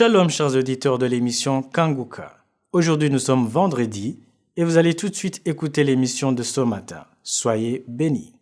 Shalom chers auditeurs de l'émission Kanguka. Aujourd'hui nous sommes vendredi et vous allez tout de suite écouter l'émission de ce matin. Soyez bénis.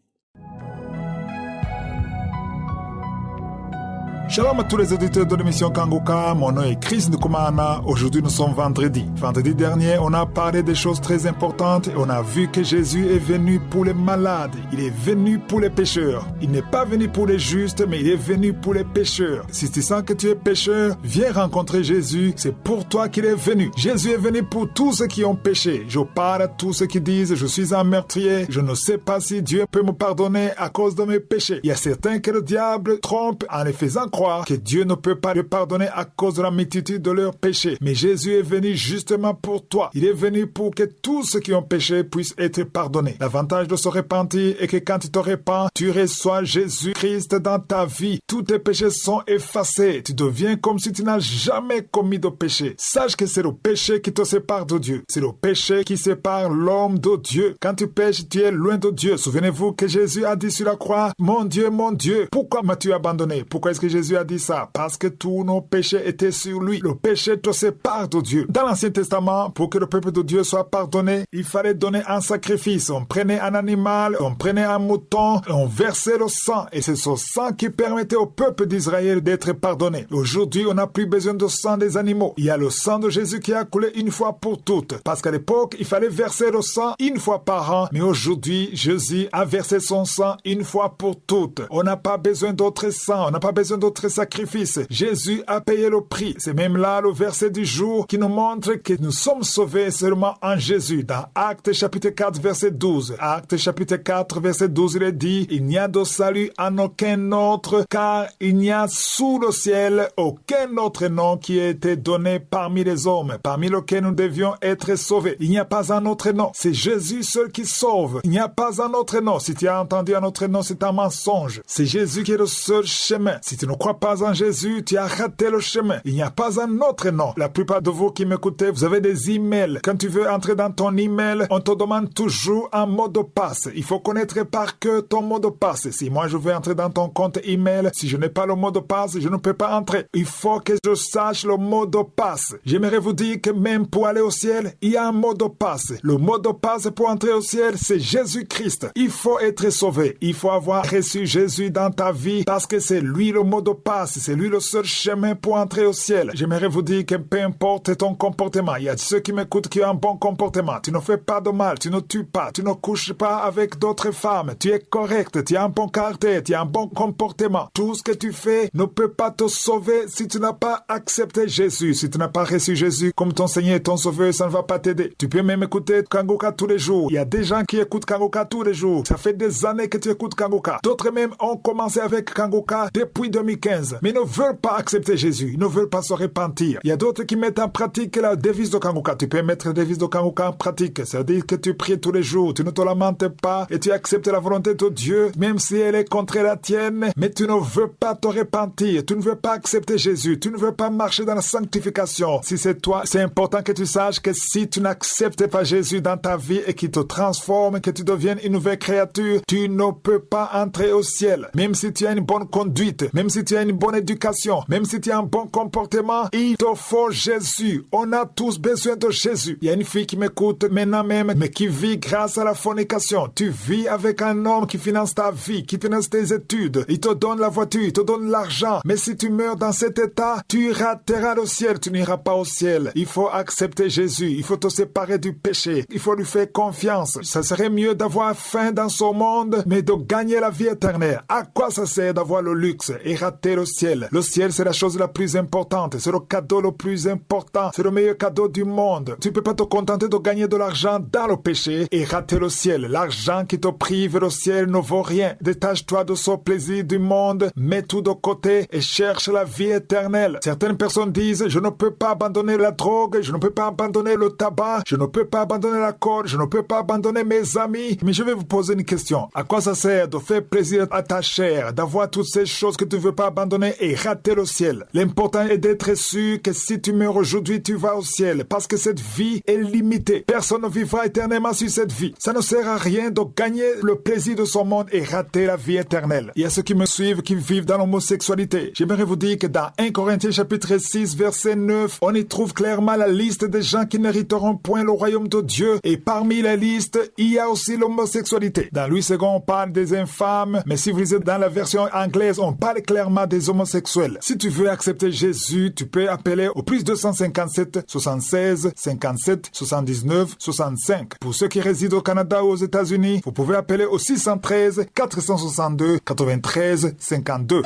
Shalom à tous les auditeurs de l'émission Kanguka, mon nom est Chris Nkumana. Aujourd'hui nous sommes vendredi. Vendredi dernier, on a parlé des choses très importantes et on a vu que Jésus est venu pour les malades. Il est venu pour les pécheurs. Il n'est pas venu pour les justes, mais il est venu pour les pécheurs. Si tu sens que tu es pécheur, viens rencontrer Jésus. C'est pour toi qu'il est venu. Jésus est venu pour tous ceux qui ont péché. Je parle à tous ceux qui disent, je suis un meurtrier. Je ne sais pas si Dieu peut me pardonner à cause de mes péchés. Il y a certains que le diable trompe en les faisant croire que Dieu ne peut pas les pardonner à cause de la multitude de leurs péchés. Mais Jésus est venu justement pour toi. Il est venu pour que tous ceux qui ont péché puissent être pardonnés. L'avantage de se repentir est que quand tu te repens, tu reçois Jésus-Christ dans ta vie. Tous tes péchés sont effacés. Tu deviens comme si tu n'as jamais commis de péché. Sache que c'est le péché qui te sépare de Dieu. C'est le péché qui sépare l'homme de Dieu. Quand tu pèches, tu es loin de Dieu. Souvenez-vous que Jésus a dit sur la croix, mon Dieu, pourquoi m'as-tu abandonné? Pourquoi est-ce que Jésus a dit ça? Parce que tous nos péchés étaient sur lui. Le péché te sépare de Dieu. Dans l'Ancien Testament, pour que le peuple de Dieu soit pardonné, il fallait donner un sacrifice. On prenait un animal, on prenait un mouton, on versait le sang. Et c'est ce sang qui permettait au peuple d'Israël d'être pardonné. Aujourd'hui, on n'a plus besoin de sang des animaux. Il y a le sang de Jésus qui a coulé une fois pour toutes. Parce qu'à l'époque, il fallait verser le sang une fois par an. Mais aujourd'hui, Jésus a versé son sang une fois pour toutes. On n'a pas besoin d'autre sang. On n'a pas besoin d'autre sacrifice. Jésus a payé le prix. C'est même là le verset du jour qui nous montre que nous sommes sauvés seulement en Jésus. Dans Actes chapitre 4 verset 12. Actes chapitre 4 verset 12, il est dit, il n'y a de salut en aucun autre, car il n'y a sous le ciel aucun autre nom qui ait été donné parmi les hommes, parmi lesquels nous devions être sauvés. Il n'y a pas un autre nom. C'est Jésus seul qui sauve. Il n'y a pas un autre nom. Si tu as entendu un autre nom, c'est un mensonge. C'est Jésus qui est le seul chemin. Si tu ne crois pas en Jésus, tu as raté le chemin. Il n'y a pas un autre nom. La plupart de vous qui m'écoutez, vous avez des emails. Quand tu veux entrer dans ton email, on te demande toujours un mot de passe. Il faut connaître par cœur ton mot de passe. Si moi je veux entrer dans ton compte email, si je n'ai pas le mot de passe, je ne peux pas entrer. Il faut que je sache le mot de passe. J'aimerais vous dire que même pour aller au ciel, il y a un mot de passe. Le mot de passe pour entrer au ciel, c'est Jésus-Christ. Il faut être sauvé. Il faut avoir reçu Jésus dans ta vie parce que c'est lui le mot de passe. C'est lui le seul chemin pour entrer au ciel. J'aimerais vous dire que peu importe ton comportement, il y a ceux qui m'écoutent qui ont un bon comportement. Tu ne fais pas de mal, tu ne tues pas, tu ne couches pas avec d'autres femmes. Tu es correct, tu as un bon caractère, tu as un bon comportement. Tout ce que tu fais ne peut pas te sauver si tu n'as pas accepté Jésus. Si tu n'as pas reçu Jésus comme ton Seigneur et ton Sauveur, ça ne va pas t'aider. Tu peux même écouter Kanguka tous les jours. Il y a des gens qui écoutent Kanguka tous les jours. Ça fait des années que tu écoutes Kanguka. D'autres même ont commencé avec Kanguka depuis 2015. Mais ils ne veulent pas accepter Jésus. Ils ne veulent pas se repentir. Il y a d'autres qui mettent en pratique la devise de Kanguka. Tu peux mettre la devise de Kanguka en pratique. C'est-à-dire que tu pries tous les jours. Tu ne te lamentes pas et tu acceptes la volonté de Dieu, même si elle est contre la tienne. Mais tu ne veux pas te repentir. Tu ne veux pas accepter Jésus. Tu ne veux pas marcher dans la sanctification. Si c'est toi, c'est important que tu saches que si tu n'acceptes pas Jésus dans ta vie et qu'il te transforme, que tu deviennes une nouvelle créature, tu ne peux pas entrer au ciel. Même si tu as une bonne conduite, même si tu as une bonne éducation, même si tu as un bon comportement, il te faut Jésus. On a tous besoin de Jésus. Il y a une fille qui m'écoute maintenant même, mais qui vit grâce à la fornication. Tu vis avec un homme qui finance ta vie, qui finance tes études. Il te donne la voiture, il te donne l'argent. Mais si tu meurs dans cet état, tu rateras le ciel. Tu n'iras pas au ciel. Il faut accepter Jésus. Il faut te séparer du péché. Il faut lui faire confiance. Ça serait mieux d'avoir faim dans ce monde, mais de gagner la vie éternelle. À quoi ça sert d'avoir le luxe et rater le ciel? Le ciel, c'est la chose la plus importante. C'est le cadeau le plus important. C'est le meilleur cadeau du monde. Tu peux pas te contenter de gagner de l'argent dans le péché et rater le ciel. L'argent qui te prive le ciel ne vaut rien. Détache-toi de ce plaisir du monde, mets tout de côté et cherche la vie éternelle. Certaines personnes disent, je ne peux pas abandonner la drogue, je ne peux pas abandonner le tabac, je ne peux pas abandonner l'alcool, je ne peux pas abandonner mes amis. Mais je vais vous poser une question. À quoi ça sert de faire plaisir à ta chair, d'avoir toutes ces choses que tu ne veux pas abandonner et rater le ciel. L'important est d'être sûr que si tu meurs aujourd'hui, tu vas au ciel, parce que cette vie est limitée. Personne ne vivra éternellement sur cette vie. Ça ne sert à rien de gagner le plaisir de ce monde et rater la vie éternelle. Il y a ceux qui me suivent qui vivent dans l'homosexualité. J'aimerais vous dire que dans 1 Corinthiens chapitre 6 verset 9, on y trouve clairement la liste des gens qui n'hériteront point le royaume de Dieu. Et parmi la liste, il y a aussi l'homosexualité. Dans Louis II, on parle des infâmes, mais si vous lisez dans la version anglaise, on parle clairement des homosexuels. Si tu veux accepter Jésus, tu peux appeler au plus 257 76 57 79 65. Pour ceux qui résident au Canada ou aux États-Unis, vous pouvez appeler au 613 462 93 52.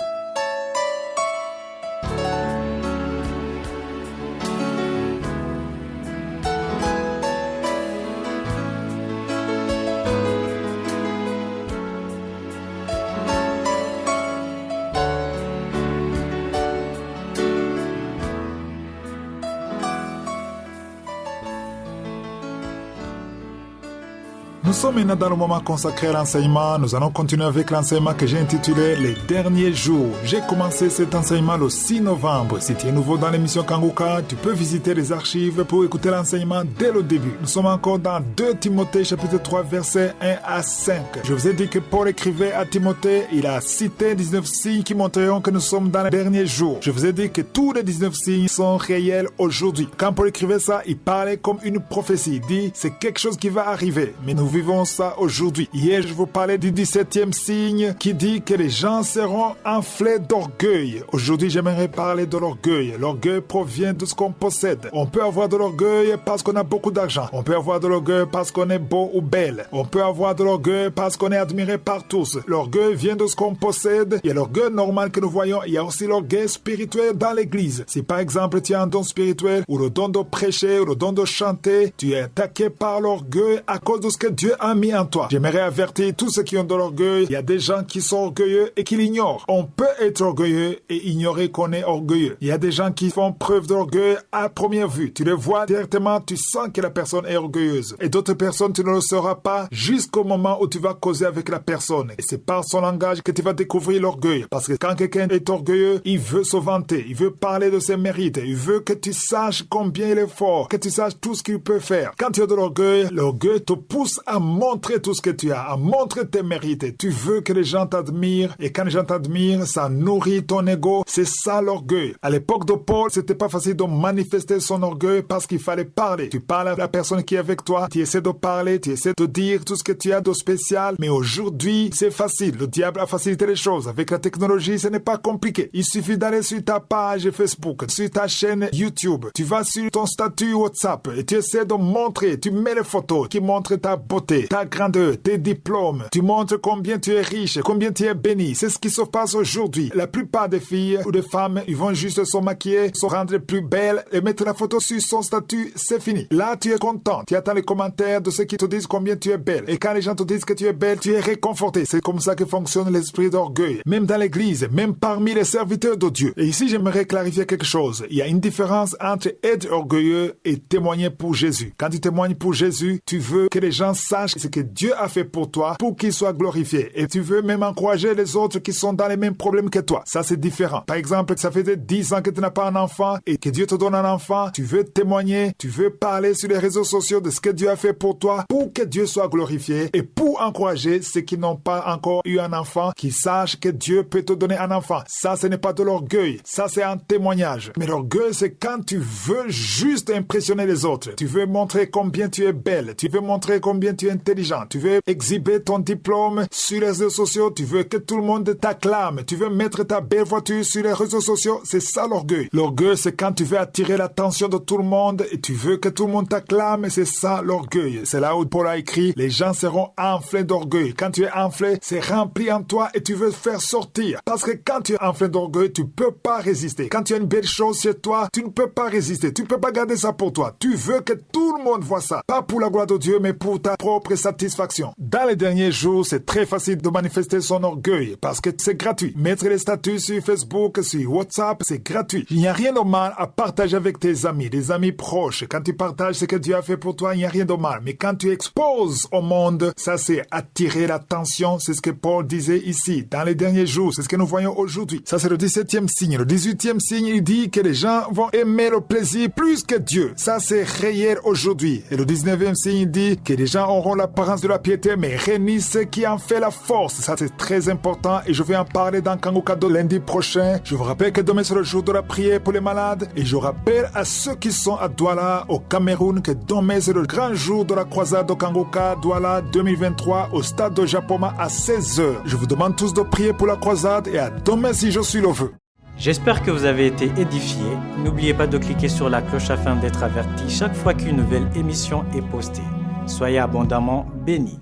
Nous sommes maintenant dans le moment consacré à l'enseignement. Nous allons continuer avec l'enseignement que j'ai intitulé « Les derniers jours ». J'ai commencé cet enseignement le 6 novembre. Si tu es nouveau dans l'émission Kanguka, tu peux visiter les archives pour écouter l'enseignement dès le début. Nous sommes encore dans 2 Timothée chapitre 3 versets 1 à 5. Je vous ai dit que Paul écrivait à Timothée, il a cité 19 signes qui montreront que nous sommes dans les derniers jours. Je vous ai dit que tous les 19 signes sont réels aujourd'hui. Quand Paul écrivait ça, il parlait comme une prophétie. Il dit, c'est quelque chose qui va arriver. Mais nous vivons ça aujourd'hui. Hier, je vous parlais du 17e signe qui dit que les gens seront enflés d'orgueil. Aujourd'hui, j'aimerais parler de l'orgueil. L'orgueil provient de ce qu'on possède. On peut avoir de l'orgueil parce qu'on a beaucoup d'argent. On peut avoir de l'orgueil parce qu'on est beau ou belle. On peut avoir de l'orgueil parce qu'on est admiré par tous. L'orgueil vient de ce qu'on possède. Il y a l'orgueil normal que nous voyons. Il y a aussi l'orgueil spirituel dans l'église. Si par exemple, tu as un don spirituel ou le don de prêcher ou le don de chanter, tu es attaqué par l'orgueil à cause de ce que Dieu a mis en toi. J'aimerais avertir tous ceux qui ont de l'orgueil. Il y a des gens qui sont orgueilleux et qui l'ignorent. On peut être orgueilleux et ignorer qu'on est orgueilleux. Il y a des gens qui font preuve d'orgueil à première vue. Tu les vois directement, tu sens que la personne est orgueilleuse. Et d'autres personnes, tu ne le sauras pas jusqu'au moment où tu vas causer avec la personne. Et c'est par son langage que tu vas découvrir l'orgueil. Parce que quand quelqu'un est orgueilleux, il veut se vanter. Il veut parler de ses mérites. Il veut que tu saches combien il est fort. Que tu saches tout ce qu'il peut faire. Quand tu as de l'orgueil te pousse à montrer tout ce que tu as, à montrer tes mérites. Tu veux que les gens t'admirent et quand les gens t'admirent, ça nourrit ton ego. C'est ça l'orgueil. À l'époque de Paul, c'était pas facile de manifester son orgueil parce qu'il fallait parler. Tu parles à la personne qui est avec toi, tu essaies de parler, tu essaies de dire tout ce que tu as de spécial. Mais aujourd'hui, c'est facile. Le diable a facilité les choses. Avec la technologie, ce n'est pas compliqué. Il suffit d'aller sur ta page Facebook, sur ta chaîne YouTube. Tu vas sur ton statut WhatsApp et tu essaies de montrer, tu mets les photos qui montrent ta beauté, ta grandeur, tes diplômes. Tu montres combien tu es riche, combien tu es béni. C'est ce qui se passe aujourd'hui. La plupart des filles ou des femmes, ils vont juste se maquiller, se rendre plus belles et mettre la photo sur son statut. C'est fini. Là, tu es content. Tu attends les commentaires de ceux qui te disent combien tu es belle. Et quand les gens te disent que tu es belle, tu es réconforté. C'est comme ça que fonctionne l'esprit d'orgueil. Même dans l'église, même parmi les serviteurs de Dieu. Et ici, j'aimerais clarifier quelque chose. Il y a une différence entre être orgueilleux et témoigner pour Jésus. Quand tu témoignes pour Jésus, tu veux que les gens sachent ce que Dieu a fait pour toi, pour qu'il soit glorifié. Et tu veux même encourager les autres qui sont dans les mêmes problèmes que toi. Ça, c'est différent. Par exemple, ça fait 10 ans que tu n'as pas un enfant et que Dieu te donne un enfant. Tu veux témoigner, tu veux parler sur les réseaux sociaux de ce que Dieu a fait pour toi, pour que Dieu soit glorifié et pour encourager ceux qui n'ont pas encore eu un enfant, qui sachent que Dieu peut te donner un enfant. Ça, ce n'est pas de l'orgueil. Ça, c'est un témoignage. Mais l'orgueil, c'est quand tu veux juste impressionner les autres. Tu veux montrer combien tu es belle. Tu veux montrer combien tu es intelligent. Tu veux exhiber ton diplôme sur les réseaux sociaux. Tu veux que tout le monde t'acclame. Tu veux mettre ta belle voiture sur les réseaux sociaux. C'est ça l'orgueil. L'orgueil, c'est quand tu veux attirer l'attention de tout le monde et tu veux que tout le monde t'acclame. C'est ça l'orgueil. C'est là où Paul a écrit, les gens seront enflés d'orgueil. Quand tu es enflé, c'est rempli en toi et tu veux faire sortir. Parce que quand tu es enflé d'orgueil, tu peux pas résister. Quand tu as une belle chose chez toi, tu ne peux pas résister. Tu ne peux pas garder ça pour toi. Tu veux que tout le monde voit ça. Pas pour la gloire de Dieu, mais pour ta propre propre satisfaction. Dans les derniers jours, c'est très facile de manifester son orgueil parce que c'est gratuit. Mettre les statuts sur Facebook, sur WhatsApp, c'est gratuit. Il n'y a rien de mal à partager avec tes amis, des amis proches. Quand tu partages ce que Dieu a fait pour toi, il n'y a rien de mal. Mais quand tu exposes au monde, ça c'est attirer l'attention. C'est ce que Paul disait ici. Dans les derniers jours, c'est ce que nous voyons aujourd'hui. Ça c'est le 17e signe. Le 18e signe, il dit que les gens vont aimer le plaisir plus que Dieu. Ça c'est réel aujourd'hui. Et le 19e signe, il dit que les gens auront l'apparence de la piété, mais renie ce qui en fait la force. Ça c'est très important et je vais en parler dans Kanguka de lundi prochain. Je vous rappelle que demain c'est le jour de la prière pour les malades et je rappelle à ceux qui sont à Douala au Cameroun que demain c'est le grand jour de la croisade de Kanguka Douala 2023 au stade de Japoma à 16h. Je vous demande tous de prier pour la croisade et à demain si je suis le vœu. J'espère que vous avez été édifiés. N'oubliez pas de cliquer sur la cloche afin d'être averti chaque fois qu'une nouvelle émission est postée. Soyez abondamment bénis.